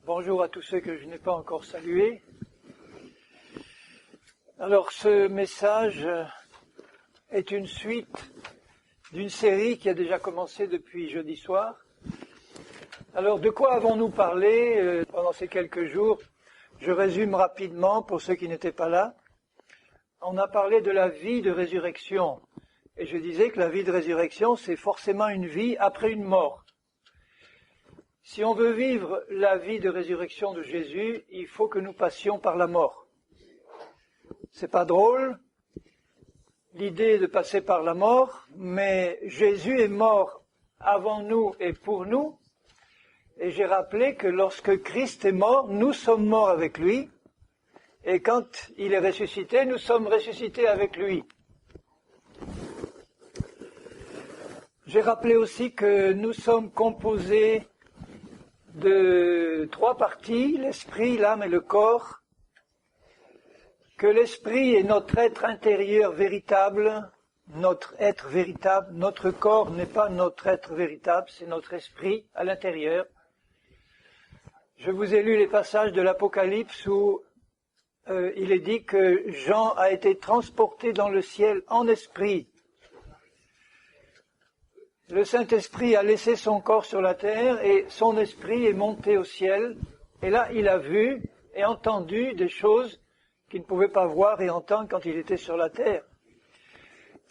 Bonjour à tous ceux que je n'ai pas encore salués. Alors ce message est une suite d'une série qui a déjà commencé depuis jeudi soir. Alors de quoi avons-nous parlé pendant ces quelques jours? Je résume rapidement pour ceux qui n'étaient pas là. On a parlé de la vie de résurrection. Et je disais que la vie de résurrection, c'est forcément une vie après une mort. Si on veut vivre la vie de résurrection de Jésus, il faut que nous passions par la mort. C'est pas drôle, l'idée de passer par la mort, mais Jésus est mort avant nous et pour nous. Et j'ai rappelé que lorsque Christ est mort, nous sommes morts avec lui. Et quand il est ressuscité, nous sommes ressuscités avec lui. J'ai rappelé aussi que nous sommes composés de trois parties, l'esprit, l'âme et le corps, que l'esprit est notre être intérieur véritable, notre être véritable, notre corps n'est pas notre être véritable, c'est notre esprit à l'intérieur. Je vous ai lu les passages de l'Apocalypse où il est dit que Jean a été transporté dans le ciel en esprit. Le Saint-Esprit a laissé son corps sur la terre et son esprit est monté au ciel. Et là, il a vu et entendu des choses qu'il ne pouvait pas voir et entendre quand il était sur la terre.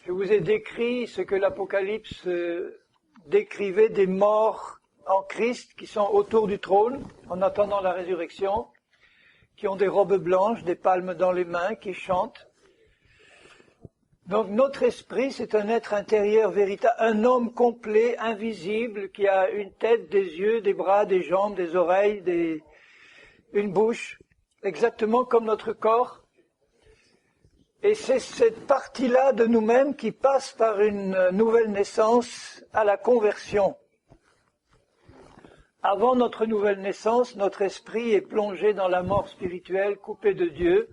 Je vous ai décrit ce que l'Apocalypse décrivait des morts en Christ qui sont autour du trône en attendant la résurrection, qui ont des robes blanches, des palmes dans les mains, qui chantent. Donc notre esprit, c'est un être intérieur véritable, un homme complet, invisible, qui a une tête, des yeux, des bras, des jambes, des oreilles, une bouche, exactement comme notre corps. Et c'est cette partie-là de nous-mêmes qui passe par une nouvelle naissance à la conversion. Avant notre nouvelle naissance, notre esprit est plongé dans la mort spirituelle, coupé de Dieu.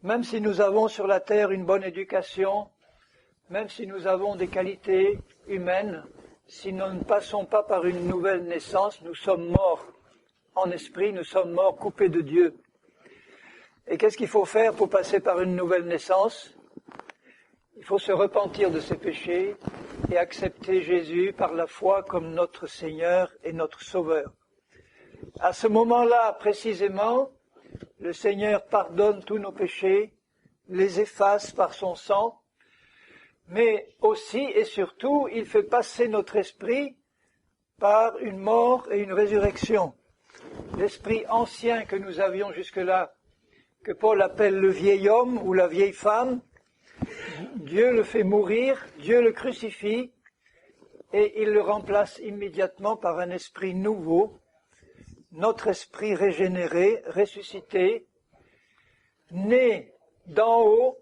Même si nous avons sur la terre une bonne éducation, même si nous avons des qualités humaines, si nous ne passons pas par une nouvelle naissance, nous sommes morts en esprit, nous sommes morts coupés de Dieu. Et qu'est-ce qu'il faut faire pour passer par une nouvelle naissance? Il faut se repentir de ses péchés et accepter Jésus par la foi comme notre Seigneur et notre Sauveur. À ce moment-là, précisément, le Seigneur pardonne tous nos péchés, les efface par son sang, mais aussi et surtout, il fait passer notre esprit par une mort et une résurrection. L'esprit ancien que nous avions jusque-là, que Paul appelle le vieil homme ou la vieille femme, Dieu le fait mourir, Dieu le crucifie, et il le remplace immédiatement par un esprit nouveau, notre esprit régénéré, ressuscité, né d'en haut,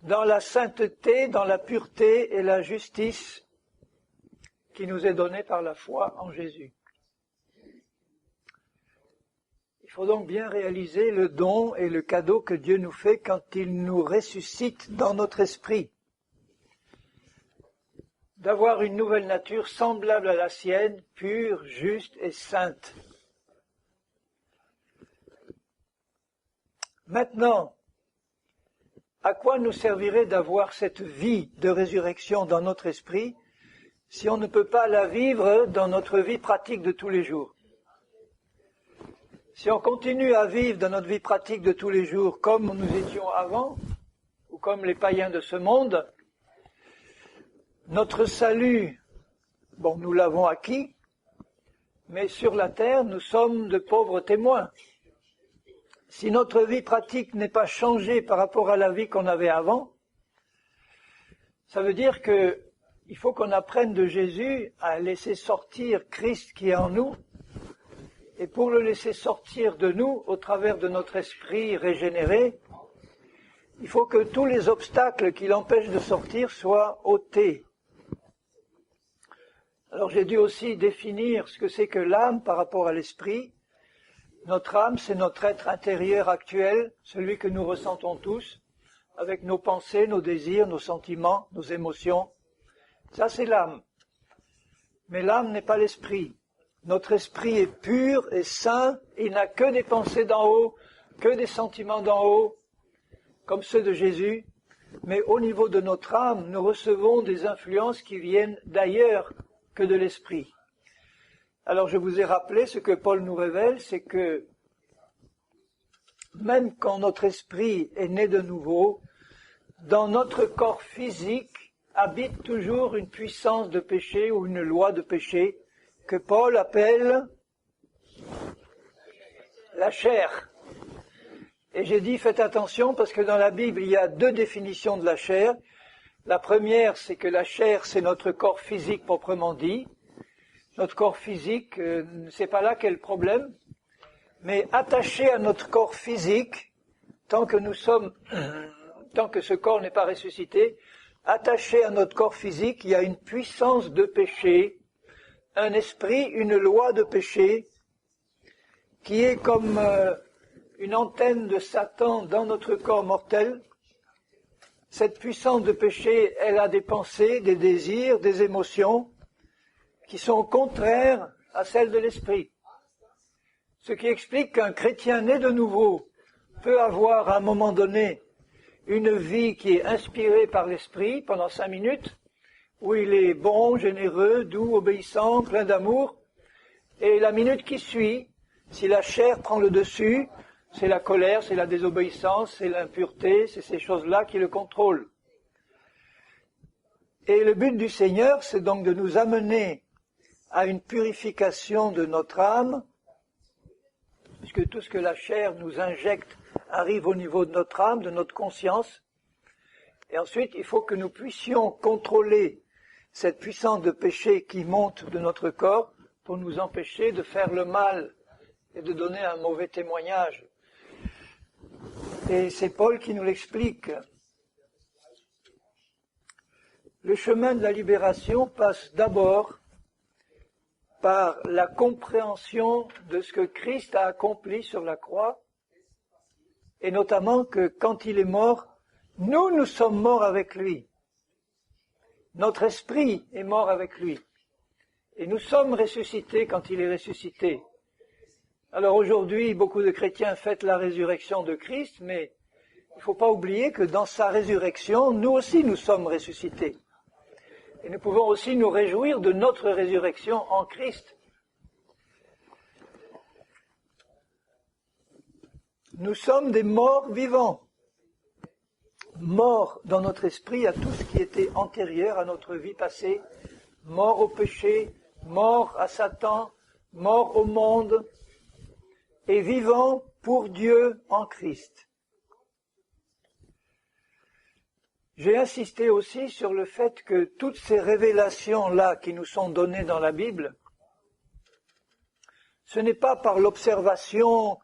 dans la sainteté, dans la pureté et la justice qui nous est donnée par la foi en Jésus. Il faut donc bien réaliser le don et le cadeau que Dieu nous fait quand il nous ressuscite dans notre esprit. D'avoir une nouvelle nature semblable à la sienne, pure, juste et sainte. Maintenant, à quoi nous servirait d'avoir cette vie de résurrection dans notre esprit si on ne peut pas la vivre dans notre vie pratique de tous les jours? Si on continue à vivre dans notre vie pratique de tous les jours comme nous étions avant, ou comme les païens de ce monde, notre salut, nous l'avons acquis, mais sur la terre, nous sommes de pauvres témoins. Si notre vie pratique n'est pas changée par rapport à la vie qu'on avait avant, ça veut dire qu'il faut qu'on apprenne de Jésus à laisser sortir Christ qui est en nous, et pour le laisser sortir de nous au travers de notre esprit régénéré, il faut que tous les obstacles qui l'empêchent de sortir soient ôtés. Alors j'ai dû aussi définir ce que c'est que l'âme par rapport à l'esprit. Notre âme, c'est notre être intérieur actuel, celui que nous ressentons tous, avec nos pensées, nos désirs, nos sentiments, nos émotions. Ça, c'est l'âme. Mais l'âme n'est pas l'esprit. Notre esprit est pur et saint, il n'a que des pensées d'en haut, que des sentiments d'en haut, comme ceux de Jésus, mais au niveau de notre âme, nous recevons des influences qui viennent d'ailleurs que de l'esprit. Alors je vous ai rappelé ce que Paul nous révèle, c'est que même quand notre esprit est né de nouveau, dans notre corps physique habite toujours une puissance de péché ou une loi de péché que Paul appelle la chair. Et j'ai dit, faites attention, parce que dans la Bible, il y a deux définitions de la chair. La première, c'est que la chair, c'est notre corps physique proprement dit. Notre corps physique, c'est pas là qu'est le problème. Mais attaché à notre corps physique, tant que ce corps n'est pas ressuscité, attaché à notre corps physique, il y a une puissance de péché, un esprit, une loi de péché, qui est comme une antenne de Satan dans notre corps mortel. Cette puissance de péché, elle a des pensées, des désirs, des émotions qui sont contraires à celles de l'esprit. Ce qui explique qu'un chrétien né de nouveau peut avoir à un moment donné une vie qui est inspirée par l'esprit pendant 5 minutes, où il est bon, généreux, doux, obéissant, plein d'amour, et la minute qui suit, si la chair prend le dessus, c'est la colère, c'est la désobéissance, c'est l'impureté, c'est ces choses-là qui le contrôlent. Et le but du Seigneur, c'est donc de nous amener à une purification de notre âme, puisque tout ce que la chair nous injecte arrive au niveau de notre âme, de notre conscience. Et ensuite, il faut que nous puissions contrôler cette puissance de péché qui monte de notre corps pour nous empêcher de faire le mal et de donner un mauvais témoignage. Et c'est Paul qui nous l'explique. Le chemin de la libération passe d'abord par la compréhension de ce que Christ a accompli sur la croix, et notamment que quand il est mort, nous sommes morts avec lui. Notre esprit est mort avec lui. Et nous sommes ressuscités quand il est ressuscité. Alors aujourd'hui, beaucoup de chrétiens fêtent la résurrection de Christ, mais il ne faut pas oublier que dans sa résurrection, nous aussi nous sommes ressuscités. Et nous pouvons aussi nous réjouir de notre résurrection en Christ. Nous sommes des morts vivants, morts dans notre esprit à tout ce qui était antérieur à notre vie passée, morts au péché, morts à Satan, morts au monde, et vivants pour Dieu en Christ. J'ai insisté aussi sur le fait que toutes ces révélations-là qui nous sont données dans la Bible, ce n'est pas par l'observation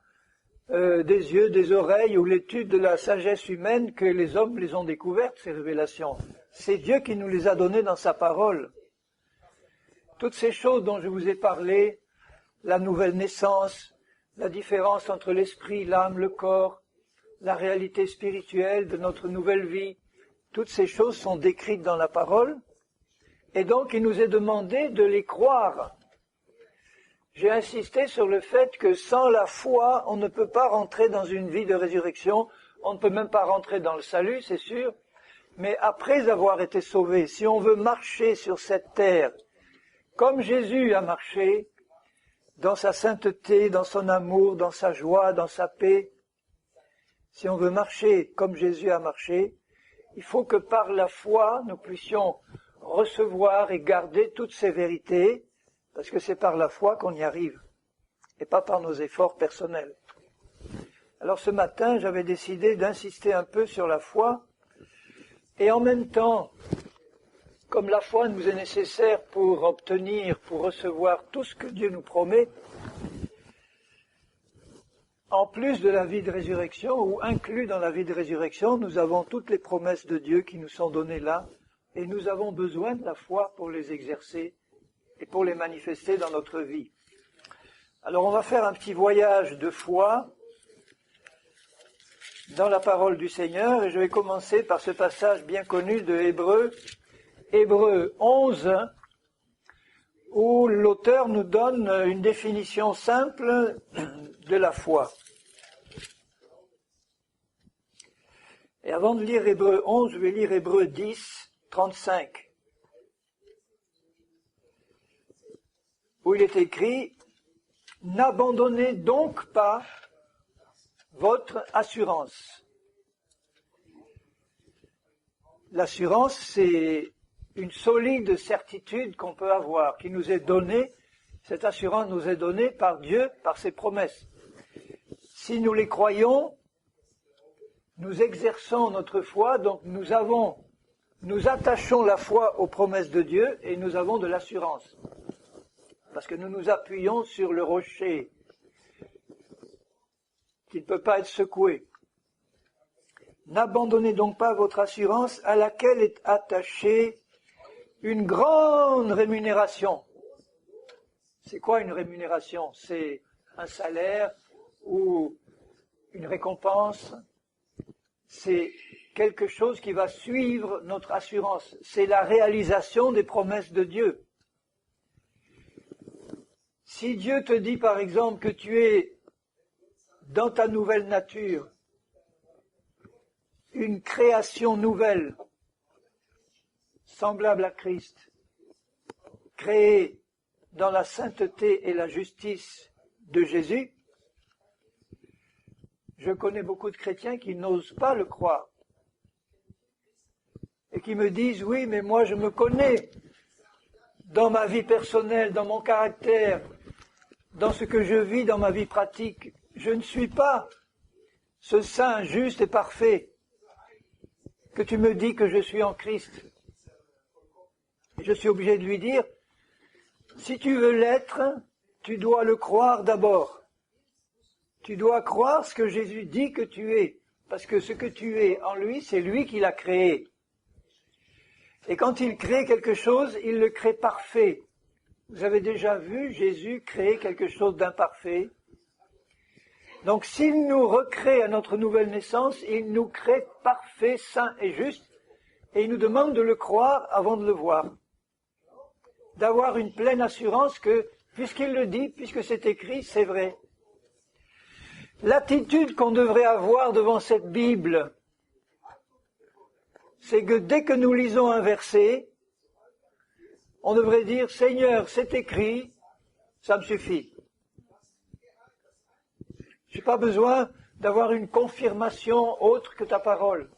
des yeux, des oreilles ou l'étude de la sagesse humaine que les hommes les ont découvertes, ces révélations. C'est Dieu qui nous les a données dans sa parole. Toutes ces choses dont je vous ai parlé, la nouvelle naissance, la différence entre l'esprit, l'âme, le corps, la réalité spirituelle de notre nouvelle vie, toutes ces choses sont décrites dans la parole, et donc il nous est demandé de les croire. J'ai insisté sur le fait que sans la foi, on ne peut pas rentrer dans une vie de résurrection, on ne peut même pas rentrer dans le salut, c'est sûr, mais après avoir été sauvé, si on veut marcher sur cette terre, comme Jésus a marché, dans sa sainteté, dans son amour, dans sa joie, dans sa paix, si on veut marcher comme Jésus a marché, il faut que par la foi, nous puissions recevoir et garder toutes ces vérités, parce que c'est par la foi qu'on y arrive, et pas par nos efforts personnels. Alors ce matin, j'avais décidé d'insister un peu sur la foi, et en même temps, comme la foi nous est nécessaire pour obtenir, pour recevoir tout ce que Dieu nous promet, en plus de la vie de résurrection, ou inclus dans la vie de résurrection, nous avons toutes les promesses de Dieu qui nous sont données là, et nous avons besoin de la foi pour les exercer et pour les manifester dans notre vie. Alors on va faire un petit voyage de foi dans la parole du Seigneur, et je vais commencer par ce passage bien connu de Hébreux 11, où l'auteur nous donne une définition simple de la foi. Et avant de lire Hébreux 11, je vais lire Hébreux 10, 35, où il est écrit « N'abandonnez donc pas votre assurance ». L'assurance, c'est une solide certitude qu'on peut avoir, qui nous est donnée. Cette assurance nous est donnée par Dieu, par ses promesses. Si nous les croyons, nous exerçons notre foi, donc nous attachons la foi aux promesses de Dieu et nous avons de l'assurance. Parce que nous nous appuyons sur le rocher qui ne peut pas être secoué. N'abandonnez donc pas votre assurance à laquelle est attachée une grande rémunération. C'est quoi une rémunération? C'est un salaire ou une récompense. C'est quelque chose qui va suivre notre assurance. C'est la réalisation des promesses de Dieu. Si Dieu te dit par exemple que tu es dans ta nouvelle nature, une création nouvelle, semblable à Christ, créée dans la sainteté et la justice de Jésus, je connais beaucoup de chrétiens qui n'osent pas le croire et qui me disent « Oui, mais moi je me connais dans ma vie personnelle, dans mon caractère, dans ce que je vis dans ma vie pratique. Je ne suis pas ce saint, juste et parfait que tu me dis que je suis en Christ. » Je suis obligé de lui dire, si tu veux l'être, tu dois le croire d'abord. Tu dois croire ce que Jésus dit que tu es, parce que ce que tu es en lui, c'est lui qui l'a créé. Et quand il crée quelque chose, il le crée parfait. Vous avez déjà vu Jésus créer quelque chose d'imparfait? Donc s'il nous recrée à notre nouvelle naissance, il nous crée parfait, saint et juste, et il nous demande de le croire avant de le voir. D'avoir une pleine assurance que, puisqu'il le dit, puisque c'est écrit, c'est vrai. L'attitude qu'on devrait avoir devant cette Bible, c'est que dès que nous lisons un verset, on devrait dire « Seigneur, c'est écrit, ça me suffit ». Je n'ai pas besoin d'avoir une confirmation autre que ta parole.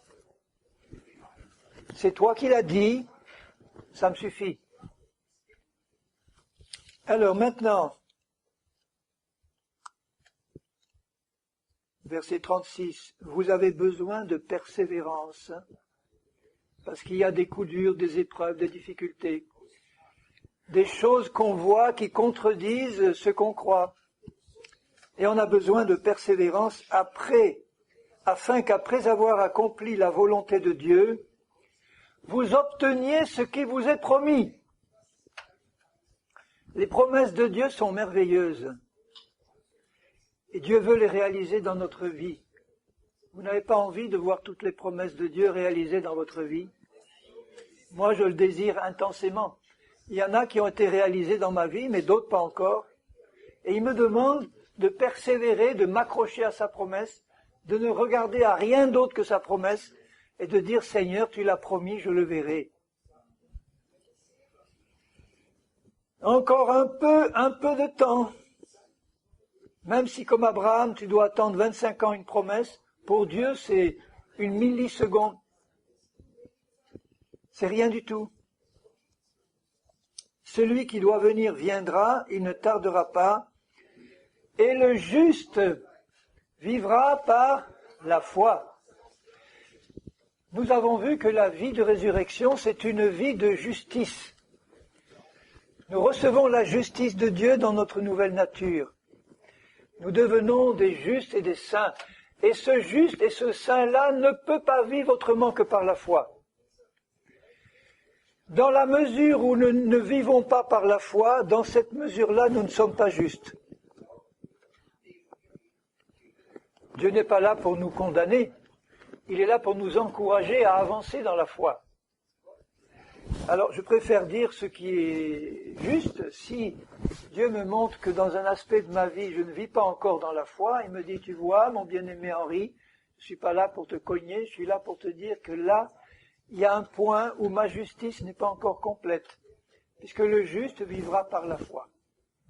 C'est toi qui l'as dit, ça me suffit. Alors maintenant, verset 36, vous avez besoin de persévérance, parce qu'il y a des coups durs, des épreuves, des difficultés, des choses qu'on voit qui contredisent ce qu'on croit. Et on a besoin de persévérance afin qu'après avoir accompli la volonté de Dieu, vous obteniez ce qui vous est promis. Les promesses de Dieu sont merveilleuses. Et Dieu veut les réaliser dans notre vie. Vous n'avez pas envie de voir toutes les promesses de Dieu réalisées dans votre vie? Moi, je le désire intensément. Il y en a qui ont été réalisées dans ma vie, mais d'autres pas encore. Et il me demande de persévérer, de m'accrocher à sa promesse, de ne regarder à rien d'autre que sa promesse, et de dire « Seigneur, tu l'as promis, je le verrai ». Encore un peu de temps. Même si comme Abraham, tu dois attendre 25 ans une promesse, pour Dieu c'est une milliseconde. C'est rien du tout. Celui qui doit venir viendra, il ne tardera pas, et le juste vivra par la foi. Nous avons vu que la vie de résurrection, c'est une vie de justice. Nous recevons la justice de Dieu dans notre nouvelle nature. Nous devenons des justes et des saints. Et ce juste et ce saint-là ne peut pas vivre autrement que par la foi. Dans la mesure où nous ne vivons pas par la foi, dans cette mesure-là, nous ne sommes pas justes. Dieu n'est pas là pour nous condamner. Il est là pour nous encourager à avancer dans la foi. Alors, je préfère dire ce qui est juste. Si Dieu me montre que dans un aspect de ma vie, je ne vis pas encore dans la foi, il me dit, tu vois, mon bien-aimé Henri, je suis pas là pour te cogner, je suis là pour te dire que là, il y a un point où ma justice n'est pas encore complète, puisque le juste vivra par la foi,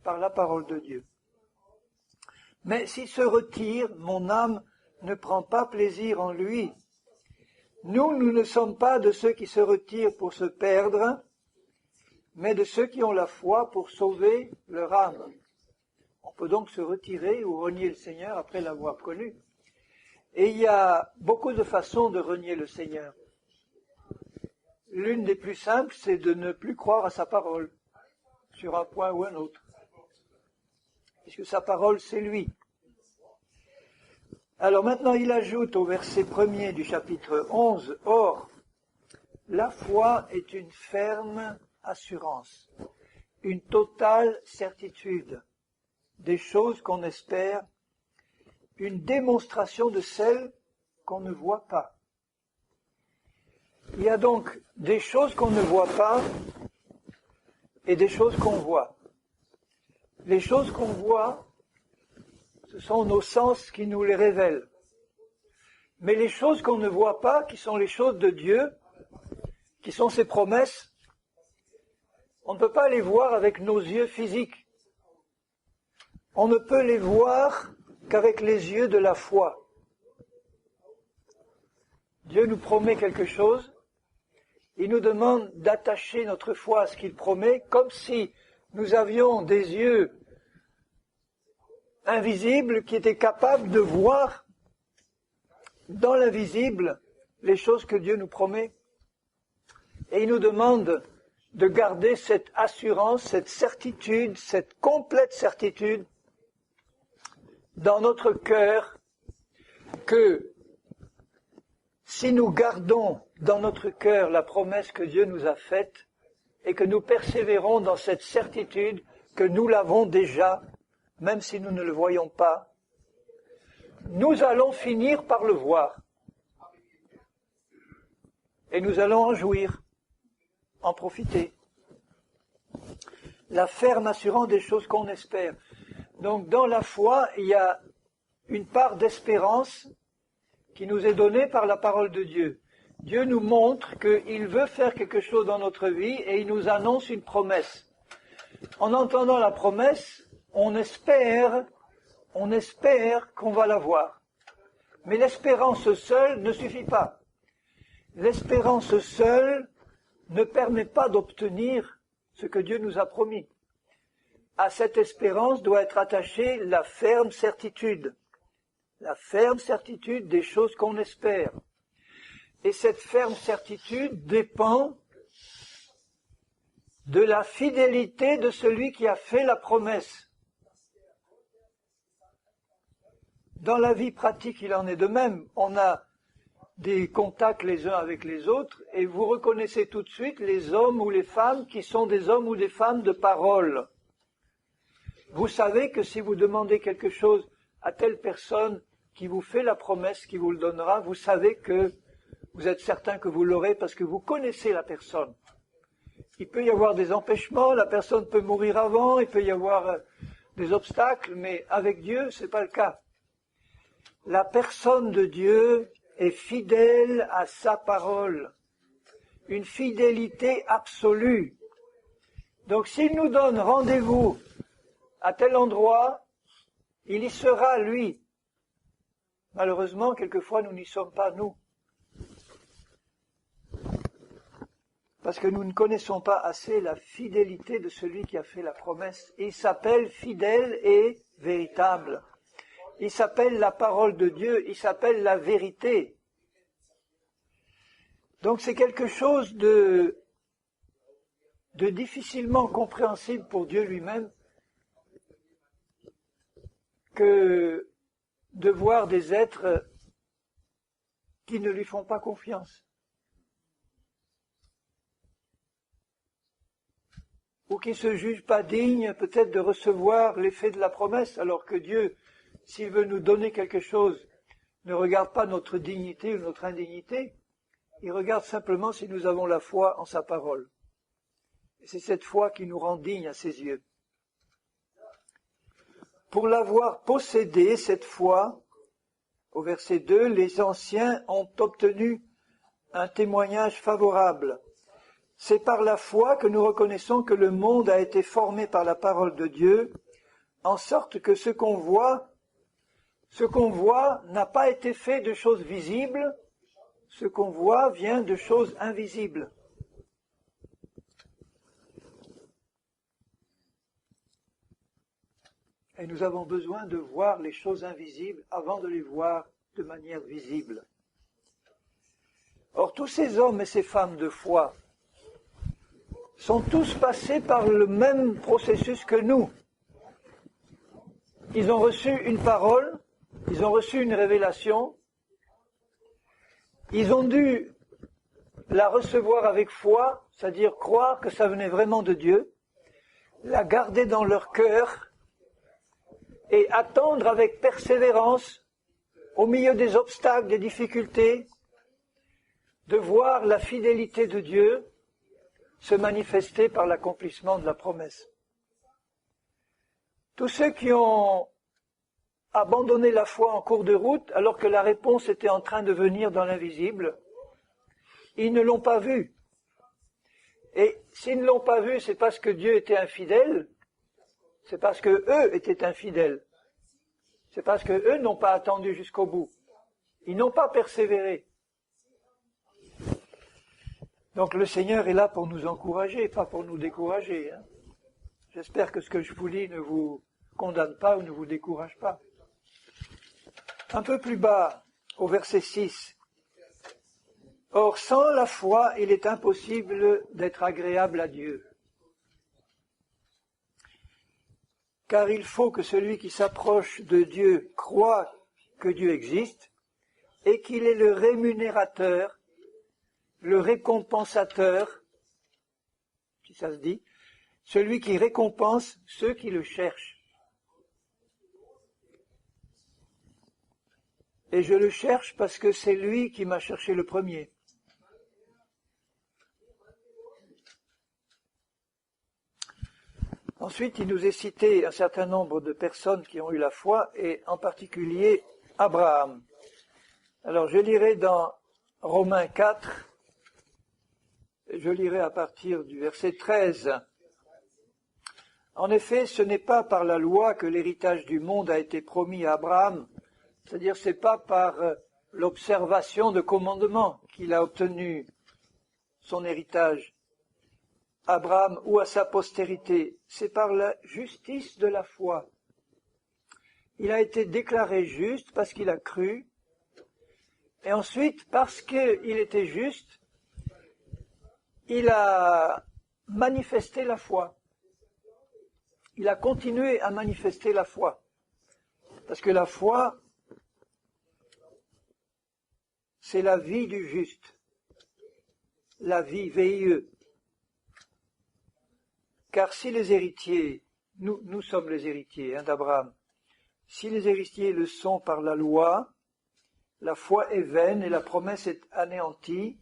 par la parole de Dieu. Mais s'il se retire, mon âme ne prend pas plaisir en lui. Nous ne sommes pas de ceux qui se retirent pour se perdre, mais de ceux qui ont la foi pour sauver leur âme. On peut donc se retirer ou renier le Seigneur après l'avoir connu. Et il y a beaucoup de façons de renier le Seigneur. L'une des plus simples, c'est de ne plus croire à sa parole, sur un point ou un autre. Puisque sa parole, c'est lui. Alors maintenant, il ajoute au verset 1er du chapitre 11, « Or, la foi est une ferme assurance, une totale certitude des choses qu'on espère, une démonstration de celles qu'on ne voit pas. » Il y a donc des choses qu'on ne voit pas et des choses qu'on voit. Les choses qu'on voit, ce sont nos sens qui nous les révèlent. Mais les choses qu'on ne voit pas, qui sont les choses de Dieu, qui sont ses promesses, on ne peut pas les voir avec nos yeux physiques. On ne peut les voir qu'avec les yeux de la foi. Dieu nous promet quelque chose, il nous demande d'attacher notre foi à ce qu'il promet, comme si nous avions des yeux invisibles qui étaient capables de voir dans l'invisible les choses que Dieu nous promet. Et il nous demande de garder cette assurance, cette certitude, cette complète certitude dans notre cœur que si nous gardons dans notre cœur la promesse que Dieu nous a faite et que nous persévérons dans cette certitude que nous l'avons déjà, même si nous ne le voyons pas, nous allons finir par le voir. Et nous allons en jouir, en profiter. La ferme assurance des choses qu'on espère. Donc dans la foi, il y a une part d'espérance qui nous est donnée par la parole de Dieu. Dieu nous montre qu'il veut faire quelque chose dans notre vie et il nous annonce une promesse. En entendant la promesse, on espère qu'on va la voir. Mais l'espérance seule ne suffit pas. L'espérance seule ne permet pas d'obtenir ce que Dieu nous a promis. À cette espérance doit être attachée la ferme certitude des choses qu'on espère. Et cette ferme certitude dépend de la fidélité de celui qui a fait la promesse. Dans la vie pratique, il en est de même. On a des contacts les uns avec les autres et vous reconnaissez tout de suite les hommes ou les femmes qui sont des hommes ou des femmes de parole. Vous savez que si vous demandez quelque chose à telle personne qui vous fait la promesse, qui vous le donnera, vous savez que vous êtes certain que vous l'aurez parce que vous connaissez la personne. Il peut y avoir des empêchements, la personne peut mourir avant, il peut y avoir des obstacles, mais avec Dieu, ce n'est pas le cas. La personne de Dieu est fidèle à sa parole, une fidélité absolue. Donc s'il nous donne rendez-vous à tel endroit, il y sera lui. Malheureusement, quelquefois, nous n'y sommes pas, nous. Parce que nous ne connaissons pas assez la fidélité de celui qui a fait la promesse. Il s'appelle fidèle et véritable. Il s'appelle la parole de Dieu, il s'appelle la vérité. Donc c'est quelque chose de difficilement compréhensible pour Dieu lui-même que de voir des êtres qui ne lui font pas confiance. Ou qui ne se jugent pas dignes peut-être de recevoir l'effet de la promesse, alors que Dieu, s'il veut nous donner quelque chose, ne regarde pas notre dignité ou notre indignité, il regarde simplement si nous avons la foi en sa parole. C'est cette foi qui nous rend dignes à ses yeux. Pour l'avoir possédée, cette foi, au verset 2, les anciens ont obtenu un témoignage favorable. C'est par la foi que nous reconnaissons que le monde a été formé par la parole de Dieu, en sorte que ce qu'on voit n'a pas été fait de choses visibles, ce qu'on voit vient de choses invisibles. Et nous avons besoin de voir les choses invisibles avant de les voir de manière visible. Or, tous ces hommes et ces femmes de foi sont tous passés par le même processus que nous. Ils ont reçu une parole, ils ont reçu une révélation, ils ont dû la recevoir avec foi, c'est-à-dire croire que ça venait vraiment de Dieu, la garder dans leur cœur et attendre avec persévérance, au milieu des obstacles, des difficultés, de voir la fidélité de Dieu se manifester par l'accomplissement de la promesse. Tous ceux qui ont abandonné la foi en cours de route, alors que la réponse était en train de venir dans l'invisible, ils ne l'ont pas vue. Et s'ils ne l'ont pas vue, c'est parce que Dieu était infidèle, c'est parce que eux étaient infidèles. C'est parce que eux n'ont pas attendu jusqu'au bout. Ils n'ont pas persévéré. Donc le Seigneur est là pour nous encourager, pas pour nous décourager. J'espère que ce que je vous lis ne vous condamne pas ou ne vous décourage pas. Un peu plus bas, au verset 6. Or, sans la foi, il est impossible d'être agréable à Dieu. Car il faut que celui qui s'approche de Dieu croie que Dieu existe et qu'il est le rémunérateur, le récompensateur, si ça se dit, celui qui récompense ceux qui le cherchent. Et je le cherche parce que c'est lui qui m'a cherché le premier. Ensuite, il nous est cité un certain nombre de personnes qui ont eu la foi, et en particulier Abraham. Alors, je lirai dans Romains 4, je lirai à partir du verset 13. En effet, ce n'est pas par la loi que l'héritage du monde a été promis à Abraham, c'est-à-dire c'est pas par l'observation de commandements qu'il a obtenu son héritage, Abraham ou à sa postérité, c'est par la justice de la foi. Il a été déclaré juste parce qu'il a cru, et ensuite, parce qu'il était juste, il a manifesté la foi. Il a continué à manifester la foi. Parce que la foi, c'est la vie du juste. La vie, VIE. Car si les héritiers, nous sommes les héritiers d'Abraham, si les héritiers le sont par la loi, la foi est vaine et la promesse est anéantie,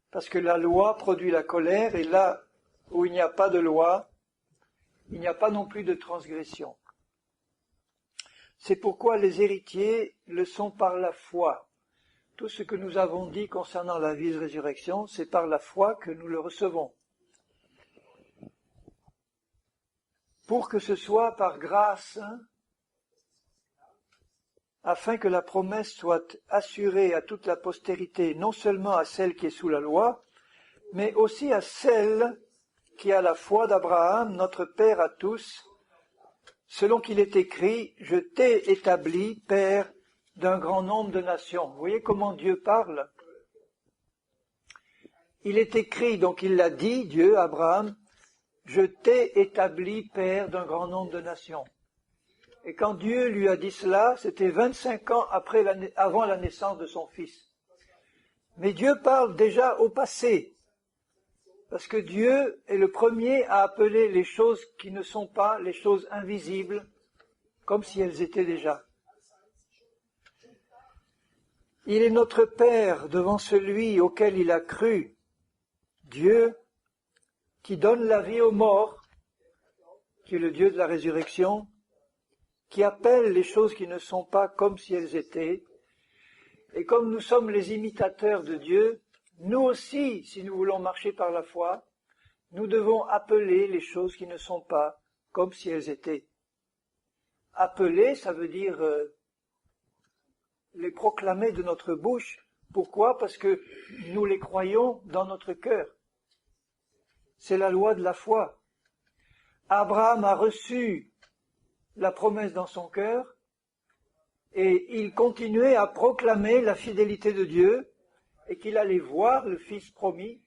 parce que la loi produit la colère, et là où il n'y a pas de loi, il n'y a pas non plus de transgression. C'est pourquoi les héritiers le sont par la foi. Tout ce que nous avons dit concernant la vie de résurrection, c'est par la foi que nous le recevons. Pour que ce soit par grâce, afin que la promesse soit assurée à toute la postérité, non seulement à celle qui est sous la loi, mais aussi à celle qui a la foi d'Abraham, notre Père à tous, selon qu'il est écrit « Je t'ai établi, Père d'un grand nombre de nations ». Vous voyez comment Dieu parle? Il est écrit, donc il l'a dit, Dieu, Abraham, « Je t'ai établi, Père d'un grand nombre de nations ». Et quand Dieu lui a dit cela, c'était 25 ans avant la naissance de son fils. Mais Dieu parle déjà au passé, parce que Dieu est le premier à appeler les choses qui ne sont pas, les choses invisibles, comme si elles étaient déjà. Il est notre Père devant celui auquel il a cru, Dieu, qui donne la vie aux morts, qui est le Dieu de la résurrection, qui appelle les choses qui ne sont pas comme si elles étaient. Et comme nous sommes les imitateurs de Dieu, nous aussi, si nous voulons marcher par la foi, nous devons appeler les choses qui ne sont pas comme si elles étaient. Appeler, ça veut dire les proclamer de notre bouche. Pourquoi? Parce que nous les croyons dans notre cœur. C'est la loi de la foi. Abraham a reçu la promesse dans son cœur et il continuait à proclamer la fidélité de Dieu et qu'il allait voir le Fils promis,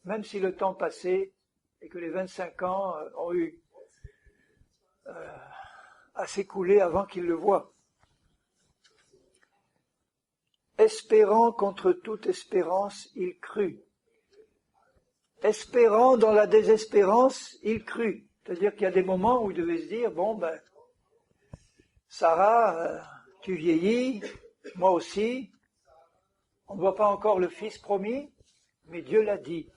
même si le temps passait et que les 25 ans ont eu à s'écouler avant qu'il le voie. Espérant contre toute espérance, il crut. Espérant dans la désespérance, il crut. C'est-à-dire qu'il y a des moments où il devait se dire, bon ben, Sarah, tu vieillis, moi aussi, on ne voit pas encore le fils promis, mais Dieu l'a dit.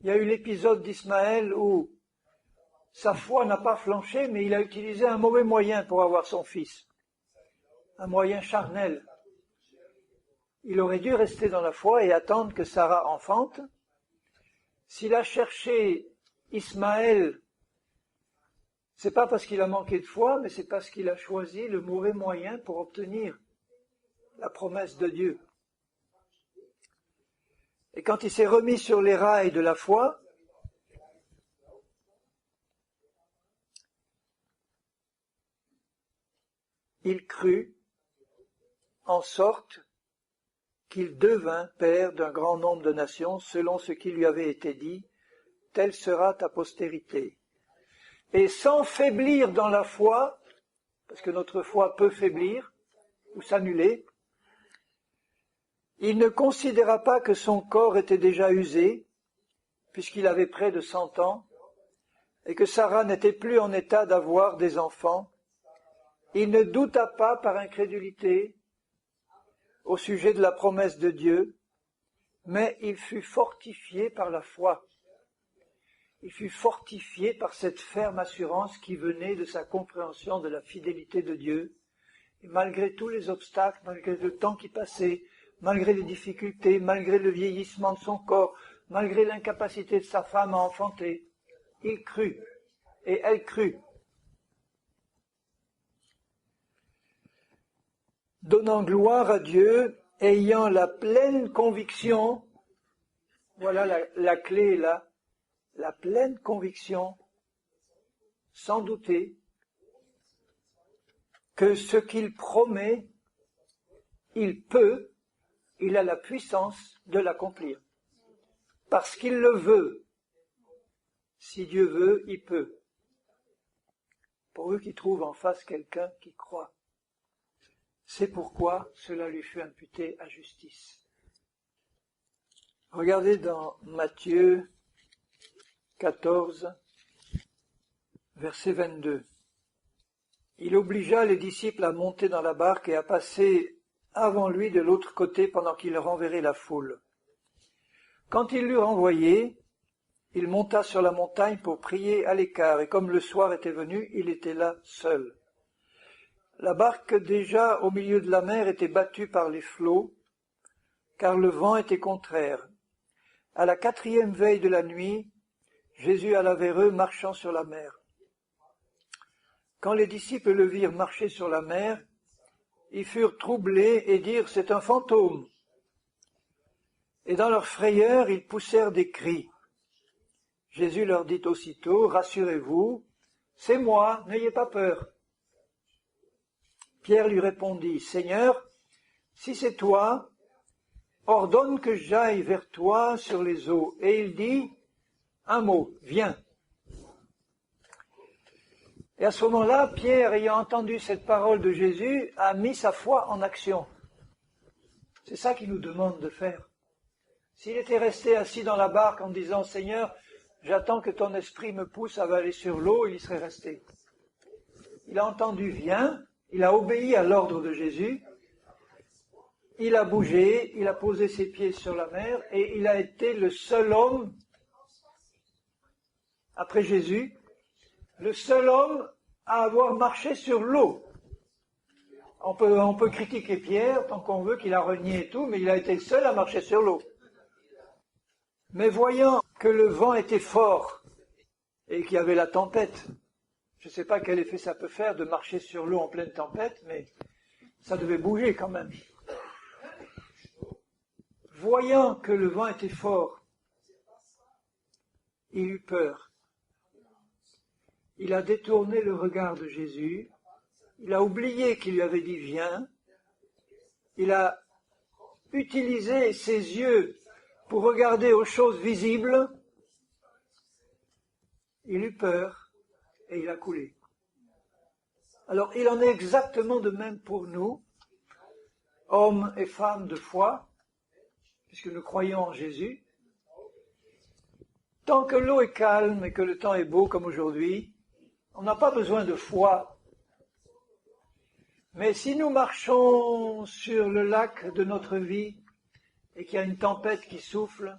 Il y a eu l'épisode d'Ismaël où sa foi n'a pas flanché, mais il a utilisé un mauvais moyen pour avoir son fils, un moyen charnel. Il aurait dû rester dans la foi et attendre que Sarah enfante. S'il a cherché Ismaël, c'est pas parce qu'il a manqué de foi, mais c'est parce qu'il a choisi le mauvais moyen pour obtenir la promesse de Dieu. Et quand il s'est remis sur les rails de la foi, il crut en sorte qu'il devint père d'un grand nombre de nations, selon ce qui lui avait été dit, telle sera ta postérité. Et sans faiblir dans la foi, parce que notre foi peut faiblir ou s'annuler, il ne considéra pas que son corps était déjà usé, puisqu'il avait près de 100 ans, et que Sarah n'était plus en état d'avoir des enfants. Il ne douta pas par incrédulité au sujet de la promesse de Dieu, mais il fut fortifié par la foi. Il fut fortifié par cette ferme assurance qui venait de sa compréhension de la fidélité de Dieu. Et malgré tous les obstacles, malgré le temps qui passait, malgré les difficultés, malgré le vieillissement de son corps, malgré l'incapacité de sa femme à enfanter, il crut, et elle crut. Donnant gloire à Dieu, ayant la pleine conviction, voilà la clé là, la pleine conviction, sans douter, que ce qu'il promet, il peut, il a la puissance de l'accomplir. Parce qu'il le veut. Si Dieu veut, il peut. Pourvu qu'il trouve en face quelqu'un qui croit. C'est pourquoi cela lui fut imputé à justice. Regardez dans Matthieu 14, verset 22. Il obligea les disciples à monter dans la barque et à passer avant lui de l'autre côté pendant qu'il renverrait la foule. Quand il l'eut renvoyé, il monta sur la montagne pour prier à l'écart, et comme le soir était venu, il était là seul. La barque déjà au milieu de la mer était battue par les flots, car le vent était contraire. À la 4e veille de la nuit, Jésus alla vers eux marchant sur la mer. Quand les disciples le virent marcher sur la mer, ils furent troublés et dirent « c'est un fantôme ». Et dans leur frayeur, ils poussèrent des cris. Jésus leur dit aussitôt « rassurez-vous, c'est moi, n'ayez pas peur ». Pierre lui répondit « Seigneur, si c'est toi, ordonne que j'aille vers toi sur les eaux. » Et il dit un mot, « viens ». Et à ce moment-là, Pierre, ayant entendu cette parole de Jésus, a mis sa foi en action. C'est ça qu'il nous demande de faire. S'il était resté assis dans la barque en disant « Seigneur, j'attends que ton esprit me pousse à aller sur l'eau », il y serait resté. Il a entendu « viens », il a obéi à l'ordre de Jésus, il a bougé, il a posé ses pieds sur la mer et il a été le seul homme après Jésus, le seul homme à avoir marché sur l'eau. On peut critiquer Pierre tant qu'on veut, qu'il a renié et tout, mais il a été le seul à marcher sur l'eau. Mais voyant que le vent était fort et qu'il y avait la tempête, je ne sais pas quel effet ça peut faire de marcher sur l'eau en pleine tempête, mais ça devait bouger quand même. Voyant que le vent était fort, il eut peur. Il a détourné le regard de Jésus, il a oublié qu'il lui avait dit « viens », il a utilisé ses yeux pour regarder aux choses visibles, il eut peur et il a coulé. Alors il en est exactement de même pour nous, hommes et femmes de foi, puisque nous croyons en Jésus. Tant que l'eau est calme et que le temps est beau comme aujourd'hui, on n'a pas besoin de foi. Mais si nous marchons sur le lac de notre vie et qu'il y a une tempête qui souffle,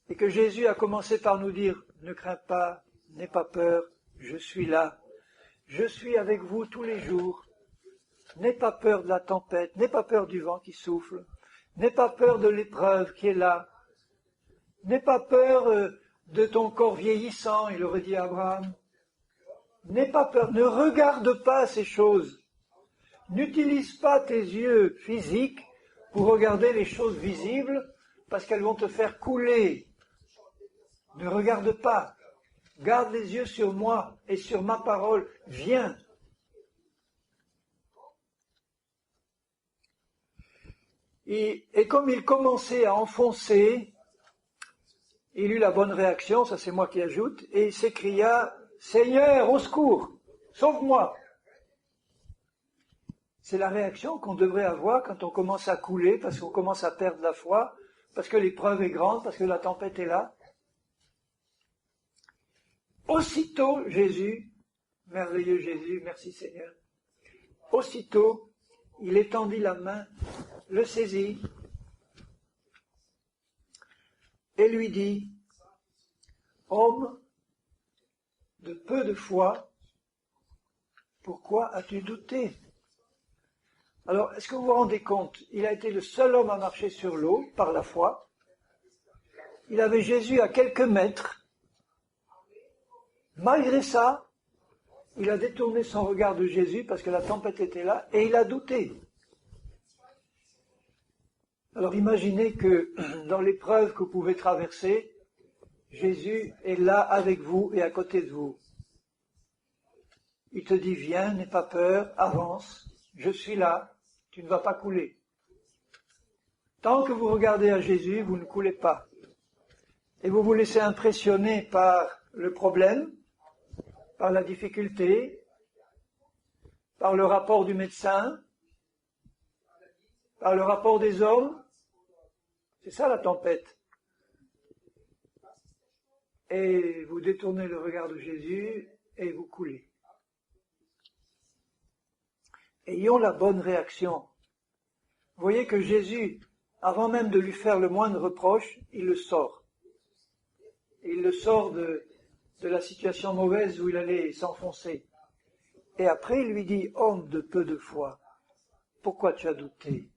et que Jésus a commencé par nous dire « Ne crains pas, n'aie pas peur, je suis là, je suis avec vous tous les jours, n'aie pas peur de la tempête, n'aie pas peur du vent qui souffle, n'aie pas peur de l'épreuve qui est là, n'aie pas peur de ton corps vieillissant, il aurait dit à Abraham. N'aie pas peur, ne regarde pas ces choses. N'utilise pas tes yeux physiques pour regarder les choses visibles parce qu'elles vont te faire couler. Ne regarde pas. Garde les yeux sur moi et sur ma parole. Viens. Et comme il commençait à enfoncer, il eut la bonne réaction, ça c'est moi qui ajoute, et il s'écria « Seigneur, au secours, sauve-moi » C'est la réaction qu'on devrait avoir quand on commence à couler, parce qu'on commence à perdre la foi, parce que l'épreuve est grande, parce que la tempête est là. Aussitôt, Jésus, merveilleux Jésus, merci Seigneur, aussitôt, il étendit la main, le saisit, et lui dit, « Homme de peu de foi, pourquoi as-tu douté ?» Alors, est-ce que vous vous rendez compte? Il a été le seul homme à marcher sur l'eau par la foi. Il avait Jésus à quelques mètres. Malgré ça, il a détourné son regard de Jésus parce que la tempête était là et il a douté. Alors imaginez que dans l'épreuve que vous pouvez traverser, Jésus est là avec vous et à côté de vous. Il te dit, viens, n'aie pas peur, avance, je suis là, tu ne vas pas couler. Tant que vous regardez à Jésus, vous ne coulez pas. Et vous vous laissez impressionner par le problème, par la difficulté, par le rapport du médecin, par le rapport des hommes. C'est ça la tempête. Et vous détournez le regard de Jésus et vous coulez. Ayons la bonne réaction. Vous voyez que Jésus, avant même de lui faire le moindre reproche, il le sort. Il le sort de la situation mauvaise où il allait s'enfoncer. Et après, il lui dit, « Homme de peu de foi, pourquoi tu as douté ?»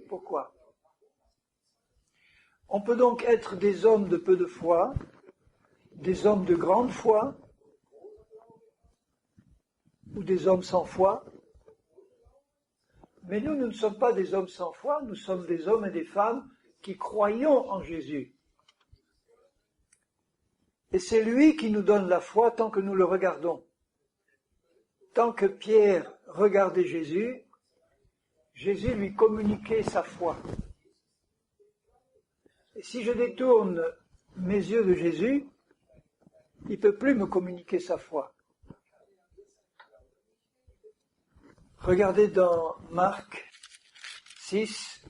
Pourquoi? On peut donc être des hommes de peu de foi, des hommes de grande foi, ou des hommes sans foi. Mais nous ne sommes pas des hommes sans foi, nous sommes des hommes et des femmes qui croyons en Jésus. Et c'est lui qui nous donne la foi tant que nous le regardons. Tant que Pierre regardait Jésus, Jésus lui communiquait sa foi. Et si je détourne mes yeux de Jésus, il ne peut plus me communiquer sa foi. Regardez dans Marc 6,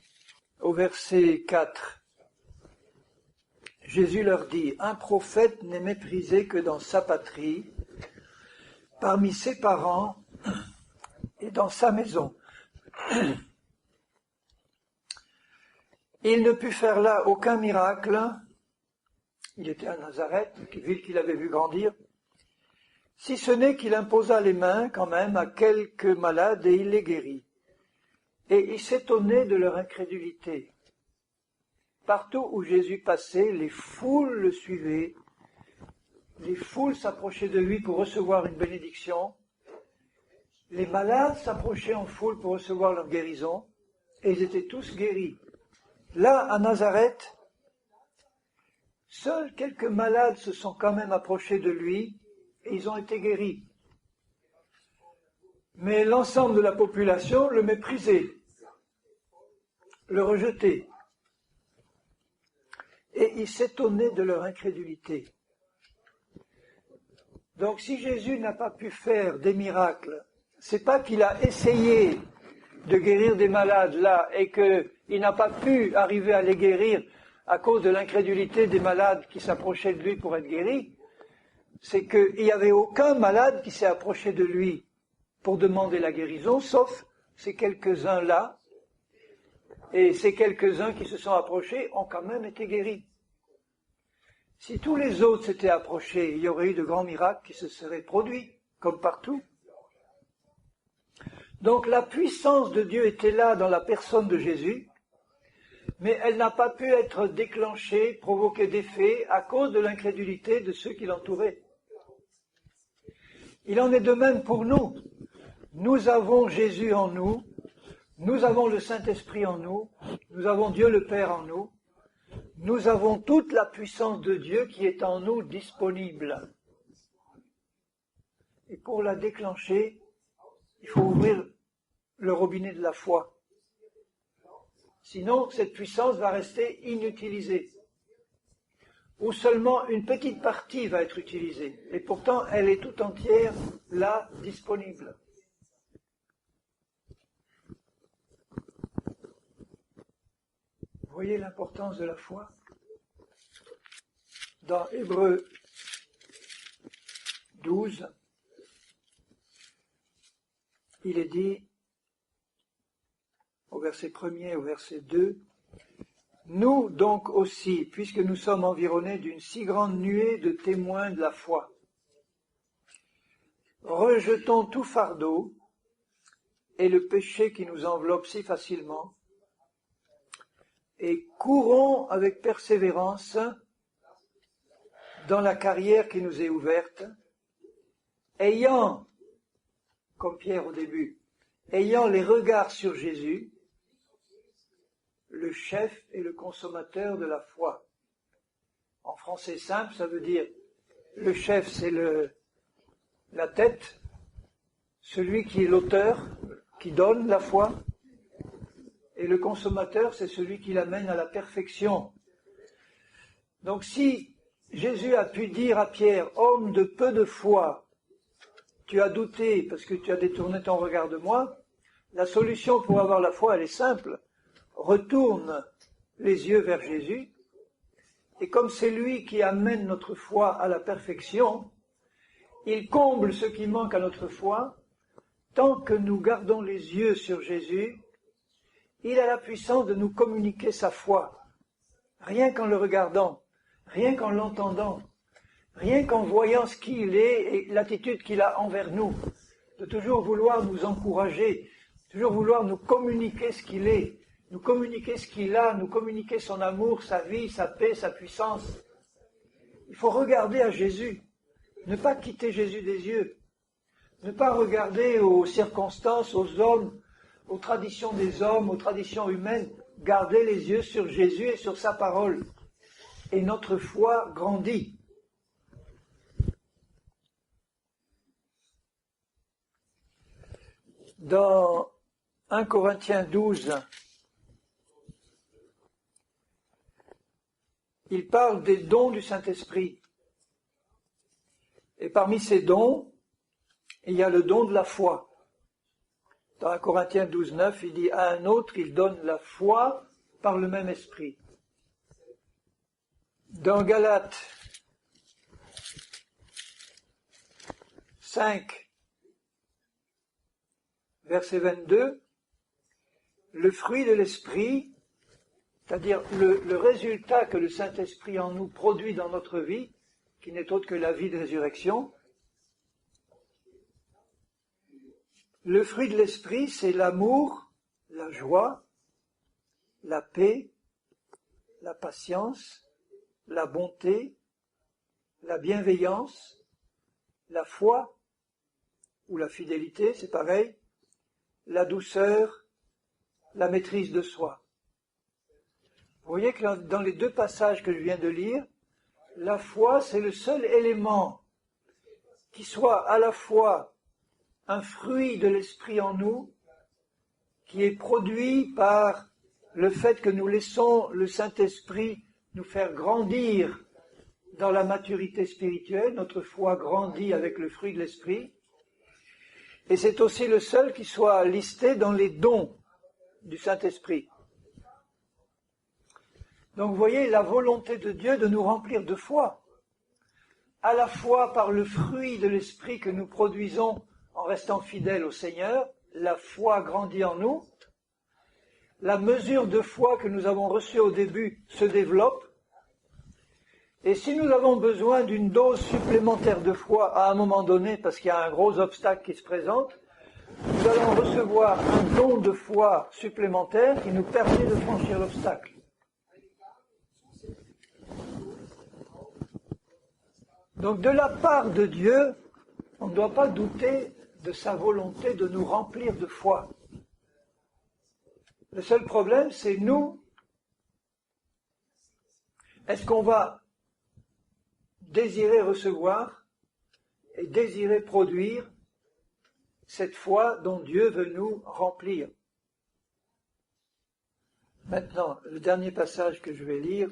au verset 4. Jésus leur dit, « Un prophète n'est méprisé que dans sa patrie, parmi ses parents et dans sa maison. » Il ne put faire là aucun miracle il était à Nazareth, ville qu'il avait vu grandir, si ce n'est qu'il imposa les mains quand même à quelques malades et il les guérit. Et il s'étonnait de leur incrédulité. Partout où Jésus passait, les foules le suivaient, les foules s'approchaient de lui pour recevoir une bénédiction, les malades s'approchaient en foule pour recevoir leur guérison, et ils étaient tous guéris. Là, à Nazareth, seuls quelques malades se sont quand même approchés de lui, et ils ont été guéris. Mais l'ensemble de la population le méprisait, le rejetait. Et il s'étonnait de leur incrédulité. Donc si Jésus n'a pas pu faire des miracles, c'est pas qu'il a essayé de guérir des malades là et qu'il n'a pas pu arriver à les guérir à cause de l'incrédulité des malades qui s'approchaient de lui pour être guéris, c'est qu'il n'y avait aucun malade qui s'est approché de lui pour demander la guérison, sauf ces quelques-uns là, et ces quelques-uns qui se sont approchés ont quand même été guéris. Si tous les autres s'étaient approchés, il y aurait eu de grands miracles qui se seraient produits, comme partout. Donc la puissance de Dieu était là dans la personne de Jésus, mais elle n'a pas pu être déclenchée, provoquer d'effet à cause de l'incrédulité de ceux qui l'entouraient. Il en est de même pour nous. Nous avons Jésus en nous, nous avons le Saint-Esprit en nous, nous avons Dieu le Père en nous, nous avons toute la puissance de Dieu qui est en nous disponible. Et pour la déclencher, il faut ouvrir le robinet de la foi. Sinon, cette puissance va rester inutilisée. Ou seulement une petite partie va être utilisée. Et pourtant, elle est tout entière là, disponible. Vous voyez l'importance de la foi? Dans Hébreux 12, il est dit, au verset 1er et au verset 2, « Nous donc aussi, puisque nous sommes environnés d'une si grande nuée de témoins de la foi, rejetons tout fardeau et le péché qui nous enveloppe si facilement, et courons avec persévérance dans la carrière qui nous est ouverte, ayant, comme Pierre au début, ayant les regards sur Jésus, le chef et le consommateur de la foi. En français simple, ça veut dire, le chef c'est la tête, celui qui est l'auteur, qui donne la foi, et le consommateur c'est celui qui l'amène à la perfection. Donc si Jésus a pu dire à Pierre, homme de peu de foi, tu as douté parce que tu as détourné ton regard de moi, la solution pour avoir la foi, elle est simple. Retourne les yeux vers Jésus, et comme c'est lui qui amène notre foi à la perfection, il comble ce qui manque à notre foi. Tant que nous gardons les yeux sur Jésus, il a la puissance de nous communiquer sa foi, rien qu'en le regardant, rien qu'en l'entendant, rien qu'en voyant ce qu'il est et l'attitude qu'il a envers nous, de toujours vouloir nous encourager, toujours vouloir nous communiquer ce qu'il est, nous communiquer ce qu'il a, nous communiquer son amour, sa vie, sa paix, sa puissance. Il faut regarder à Jésus, ne pas quitter Jésus des yeux, ne pas regarder aux circonstances, aux hommes, aux traditions des hommes, aux traditions humaines, garder les yeux sur Jésus et sur sa parole. Et notre foi grandit. Dans 1 Corinthiens 12, il parle des dons du Saint-Esprit. Et parmi ces dons, il y a le don de la foi. Dans 1 Corinthiens 12, 9, il dit à un autre, il donne la foi par le même esprit. Dans Galates 5, verset 22, le fruit de l'esprit, c'est-à-dire le résultat que le Saint-Esprit en nous produit dans notre vie, qui n'est autre que la vie de résurrection. Le fruit de l'Esprit, c'est l'amour, la joie, la paix, la patience, la bonté, la bienveillance, la foi, ou la fidélité, c'est pareil, la douceur, la maîtrise de soi. Vous voyez que dans les deux passages que je viens de lire, la foi, c'est le seul élément qui soit à la fois un fruit de l'esprit en nous, qui est produit par le fait que nous laissons le Saint-Esprit nous faire grandir dans la maturité spirituelle, notre foi grandit avec le fruit de l'esprit, et c'est aussi le seul qui soit listé dans les dons du Saint-Esprit. Donc vous voyez la volonté de Dieu de nous remplir de foi, à la fois par le fruit de l'esprit que nous produisons en restant fidèles au Seigneur, la foi grandit en nous, la mesure de foi que nous avons reçue au début se développe, et si nous avons besoin d'une dose supplémentaire de foi à un moment donné, parce qu'il y a un gros obstacle qui se présente, nous allons recevoir un don de foi supplémentaire qui nous permet de franchir l'obstacle. Donc de la part de Dieu, on ne doit pas douter de sa volonté de nous remplir de foi. Le seul problème, c'est nous. Est-ce qu'on va désirer recevoir et désirer produire cette foi dont Dieu veut nous remplir? Maintenant, le dernier passage que je vais lire,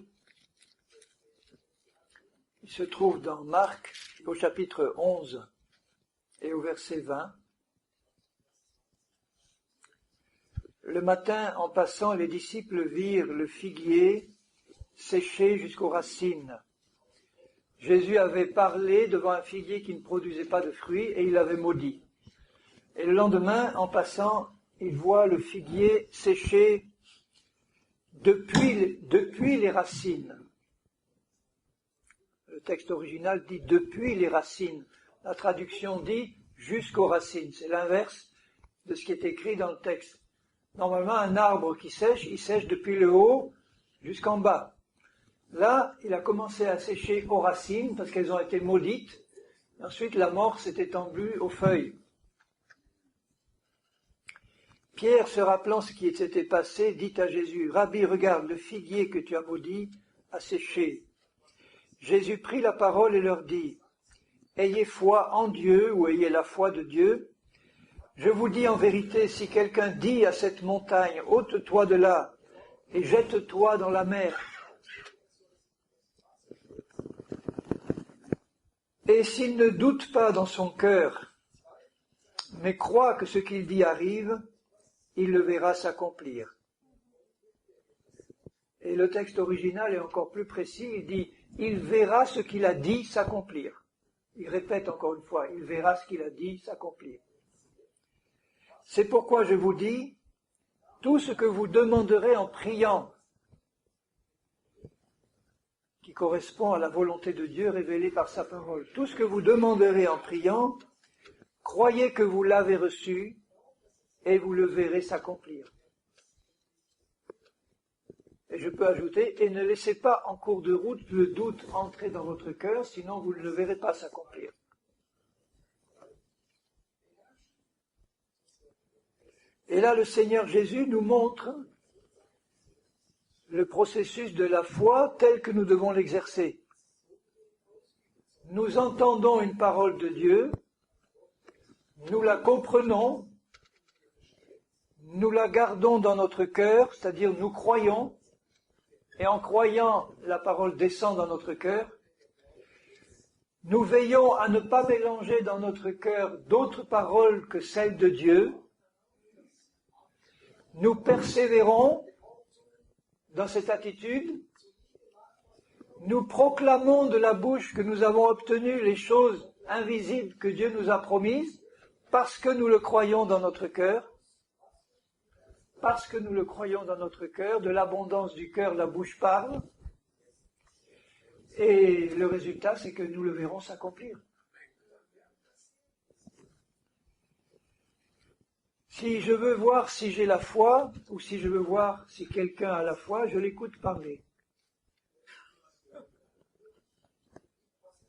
il se trouve dans Marc, au chapitre 11 et au verset 20. Le matin, en passant, les disciples virent le figuier séché jusqu'aux racines. Jésus avait parlé devant un figuier qui ne produisait pas de fruits et il l'avait maudit. Et le lendemain, en passant, il voit le figuier séché depuis les racines. Le texte original dit « depuis les racines ». La traduction dit « jusqu'aux racines ». C'est l'inverse de ce qui est écrit dans le texte. Normalement, un arbre qui sèche, il sèche depuis le haut jusqu'en bas. Là, il a commencé à sécher aux racines parce qu'elles ont été maudites. Ensuite, la mort s'est étendue aux feuilles. Pierre, se rappelant ce qui s'était passé, dit à Jésus « Rabbi, regarde, le figuier que tu as maudit a séché. » Jésus prit la parole et leur dit « Ayez foi en Dieu ou ayez la foi de Dieu. Je vous dis en vérité, si quelqu'un dit à cette montagne « ôte-toi de là et jette-toi dans la mer », et s'il ne doute pas dans son cœur, mais croit que ce qu'il dit arrive, il le verra s'accomplir. » Et le texte original est encore plus précis, il dit « il verra ce qu'il a dit s'accomplir ». Il répète encore une fois « il verra ce qu'il a dit s'accomplir ». C'est pourquoi je vous dis, tout ce que vous demanderez en priant, qui correspond à la volonté de Dieu révélée par sa parole, tout ce que vous demanderez en priant, croyez que vous l'avez reçu et vous le verrez s'accomplir. Et je peux ajouter, et ne laissez pas en cours de route le doute entrer dans votre cœur, sinon vous ne le verrez pas s'accomplir. Et là, le Seigneur Jésus nous montre le processus de la foi tel que nous devons l'exercer. Nous entendons une parole de Dieu, nous la comprenons, nous la gardons dans notre cœur, c'est-à-dire nous croyons, et en croyant, la parole descend dans notre cœur. Nous veillons à ne pas mélanger dans notre cœur d'autres paroles que celles de Dieu. Nous persévérons dans cette attitude. Nous proclamons de la bouche que nous avons obtenu les choses invisibles que Dieu nous a promises, parce que nous le croyons dans notre cœur. parce que nous le croyons dans notre cœur, de l'abondance du cœur, la bouche parle, et le résultat, c'est que nous le verrons s'accomplir. Si je veux voir si j'ai la foi, ou si je veux voir si quelqu'un a la foi, je l'écoute parler.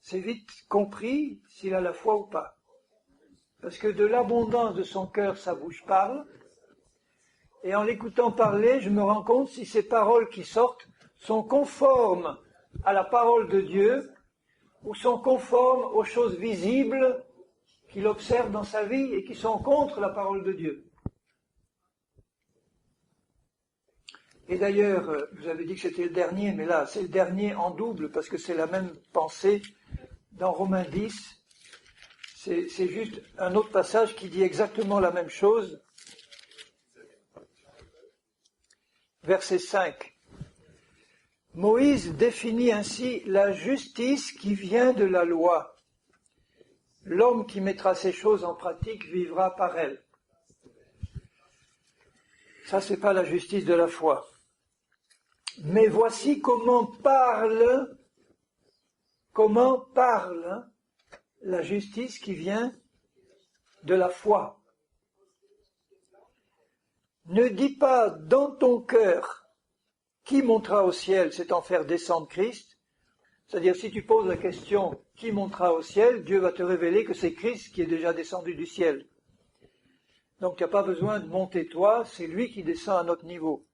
C'est vite compris s'il a la foi ou pas. Parce que de l'abondance de son cœur, sa bouche parle, et en l'écoutant parler, je me rends compte si ces paroles qui sortent sont conformes à la parole de Dieu, ou sont conformes aux choses visibles qu'il observe dans sa vie et qui sont contre la parole de Dieu. Et d'ailleurs, vous avez dit que c'était le dernier, mais là, c'est le dernier en double, parce que c'est la même pensée dans Romains 10. C'est juste un autre passage qui dit exactement la même chose. Verset 5. Moïse définit ainsi la justice qui vient de la loi. L'homme qui mettra ces choses en pratique vivra par elles. Ça, c'est pas la justice de la foi. Mais voici comment parle la justice qui vient de la foi. Ne dis pas dans ton cœur qui montera au ciel, c'est en faire descendre Christ. C'est-à-dire, si tu poses la question qui montera au ciel, Dieu va te révéler que c'est Christ qui est déjà descendu du ciel. Donc, tu n'as pas besoin de monter toi, c'est lui qui descend à notre niveau.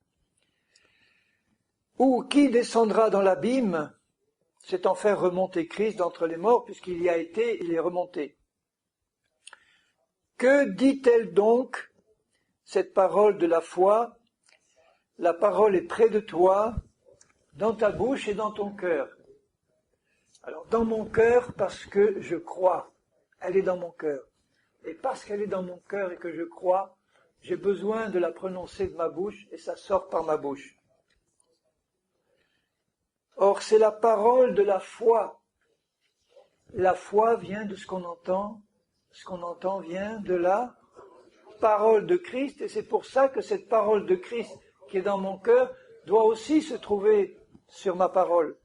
Ou qui descendra dans l'abîme, c'est en faire remonter Christ d'entre les morts, puisqu'il y a été, il est remonté. Que dit-elle donc, cette parole de la foi? La parole est près de toi, dans ta bouche et dans ton cœur. Alors, dans mon cœur, parce que je crois, elle est dans mon cœur. Et parce qu'elle est dans mon cœur et que je crois, j'ai besoin de la prononcer de ma bouche et ça sort par ma bouche. Or, c'est la parole de la foi. La foi vient de ce qu'on entend vient de la parole de Christ, et c'est pour ça que cette parole de Christ qui est dans mon cœur doit aussi se trouver sur ma parole,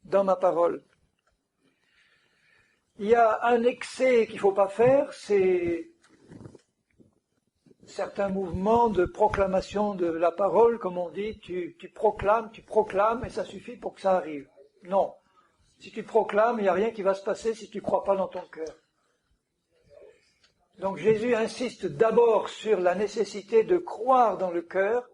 dans ma parole. Il y a un excès qu'il ne faut pas faire, c'est certains mouvements de proclamation de la parole, comme on dit, tu proclames, et ça suffit pour que ça arrive. Non. Si tu proclames, il n'y a rien qui va se passer si tu ne crois pas dans ton cœur. Donc Jésus insiste d'abord sur la nécessité de croire dans le cœur,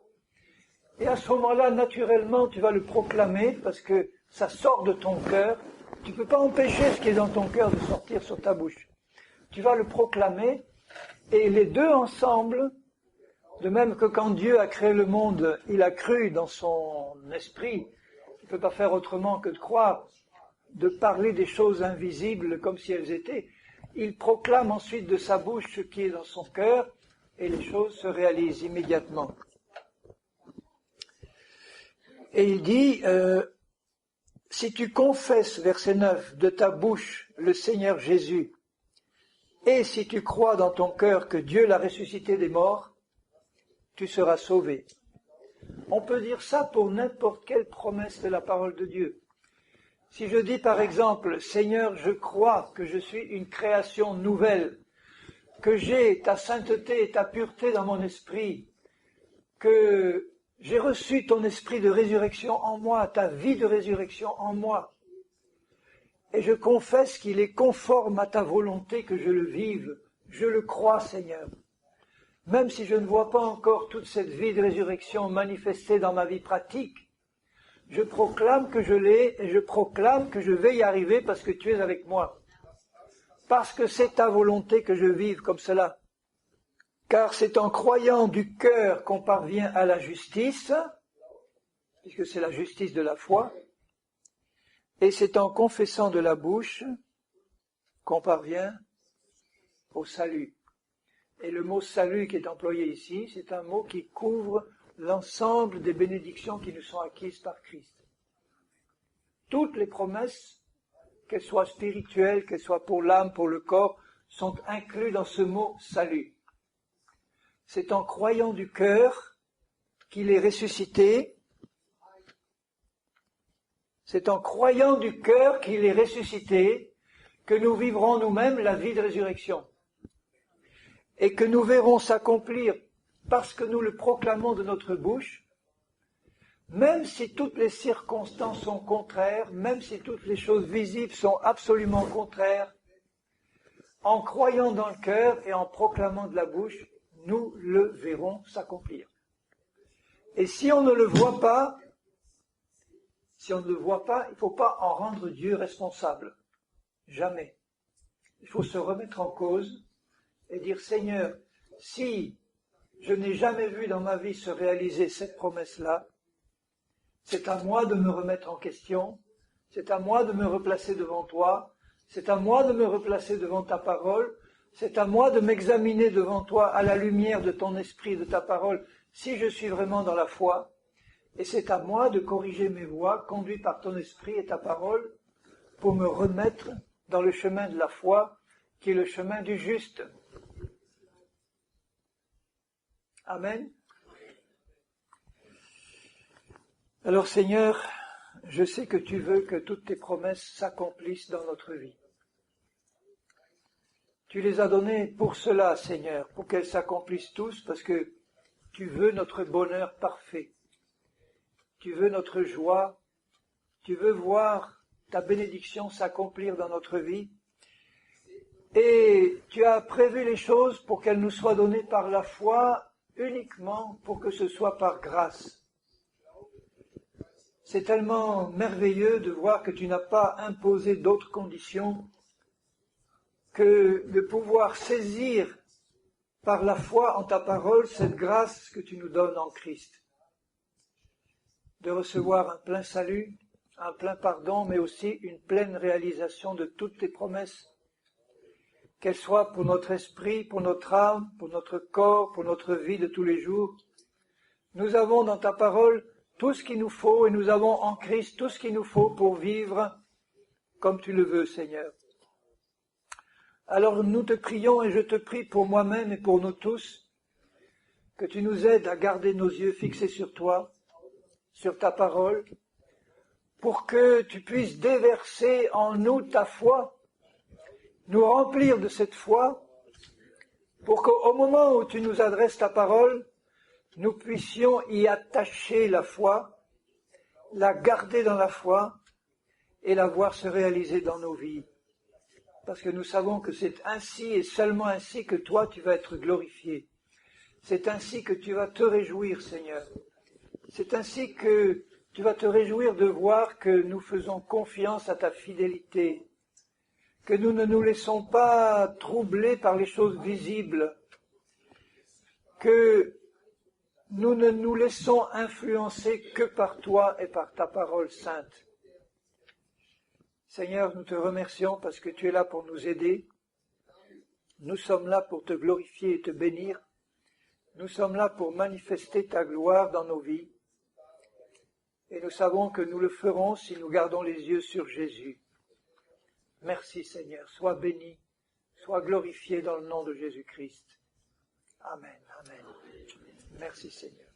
et à ce moment-là, naturellement, tu vas le proclamer, parce que ça sort de ton cœur. Tu ne peux pas empêcher ce qui est dans ton cœur de sortir sur ta bouche. Tu vas le proclamer, et les deux ensemble, de même que quand Dieu a créé le monde, il a cru dans son esprit, il ne peut pas faire autrement que de croire, de parler des choses invisibles comme si elles étaient. Il proclame ensuite de sa bouche ce qui est dans son cœur, et les choses se réalisent immédiatement. Et il dit, si tu confesses, verset 9, de ta bouche le Seigneur Jésus, et si tu crois dans ton cœur que Dieu l'a ressuscité des morts, tu seras sauvé. On peut dire ça pour n'importe quelle promesse de la parole de Dieu. Si je dis par exemple, Seigneur, je crois que je suis une création nouvelle, que j'ai ta sainteté et ta pureté dans mon esprit, que j'ai reçu ton esprit de résurrection en moi, ta vie de résurrection en moi, et je confesse qu'il est conforme à ta volonté que je le vive, je le crois, Seigneur. Même si je ne vois pas encore toute cette vie de résurrection manifestée dans ma vie pratique, je proclame que je l'ai et je proclame que je vais y arriver parce que tu es avec moi. Parce que c'est ta volonté que je vive comme cela. Car c'est en croyant du cœur qu'on parvient à la justice, puisque c'est la justice de la foi, et c'est en confessant de la bouche qu'on parvient au salut. Et le mot salut qui est employé ici, c'est un mot qui couvre l'ensemble des bénédictions qui nous sont acquises par Christ. Toutes les promesses, qu'elles soient spirituelles, qu'elles soient pour l'âme, pour le corps, sont incluses dans ce mot salut. C'est en croyant du cœur qu'il est ressuscité. C'est en croyant du cœur qu'il est ressuscité que nous vivrons nous-mêmes la vie de résurrection. Et que nous verrons s'accomplir, parce que nous le proclamons de notre bouche, même si toutes les circonstances sont contraires, même si toutes les choses visibles sont absolument contraires, en croyant dans le cœur et en proclamant de la bouche, nous le verrons s'accomplir. Et si on ne le voit pas, il ne faut pas en rendre Dieu responsable. Jamais. Il faut se remettre en cause et dire, Seigneur, si je n'ai jamais vu dans ma vie se réaliser cette promesse-là, c'est à moi de me remettre en question, c'est à moi de me replacer devant toi, c'est à moi de me replacer devant ta parole, c'est à moi de m'examiner devant toi à la lumière de ton esprit, de ta parole, si je suis vraiment dans la foi, et c'est à moi de corriger mes voies, conduit par ton esprit et ta parole, pour me remettre dans le chemin de la foi, qui est le chemin du juste. Amen. Alors Seigneur, je sais que tu veux que toutes tes promesses s'accomplissent dans notre vie. Tu les as données pour cela, Seigneur, pour qu'elles s'accomplissent tous, parce que tu veux notre bonheur parfait. Tu veux notre joie. Tu veux voir ta bénédiction s'accomplir dans notre vie. Et tu as prévu les choses pour qu'elles nous soient données par la foi, uniquement pour que ce soit par grâce. C'est tellement merveilleux de voir que tu n'as pas imposé d'autres conditions que de pouvoir saisir par la foi en ta parole cette grâce que tu nous donnes en Christ. De recevoir un plein salut, un plein pardon, mais aussi une pleine réalisation de toutes tes promesses, qu'elles soient pour notre esprit, pour notre âme, pour notre corps, pour notre vie de tous les jours. Nous avons dans ta parole tout ce qu'il nous faut et nous avons en Christ tout ce qu'il nous faut pour vivre comme tu le veux, Seigneur. Alors nous te prions et je te prie pour moi-même et pour nous tous, que tu nous aides à garder nos yeux fixés sur toi, sur ta parole, pour que tu puisses déverser en nous ta foi, nous remplir de cette foi, pour qu'au moment où tu nous adresses ta parole, nous puissions y attacher la foi, la garder dans la foi et la voir se réaliser dans nos vies. Parce que nous savons que c'est ainsi et seulement ainsi que toi tu vas être glorifié. C'est ainsi que tu vas te réjouir, Seigneur. C'est ainsi que tu vas te réjouir de voir que nous faisons confiance à ta fidélité, que nous ne nous laissons pas troubler par les choses visibles, que nous ne nous laissons influencer que par toi et par ta parole sainte. Seigneur, nous te remercions parce que tu es là pour nous aider. Nous sommes là pour te glorifier et te bénir. Nous sommes là pour manifester ta gloire dans nos vies. Et nous savons que nous le ferons si nous gardons les yeux sur Jésus. Merci Seigneur, sois béni, sois glorifié dans le nom de Jésus-Christ. Amen, amen. Merci Seigneur.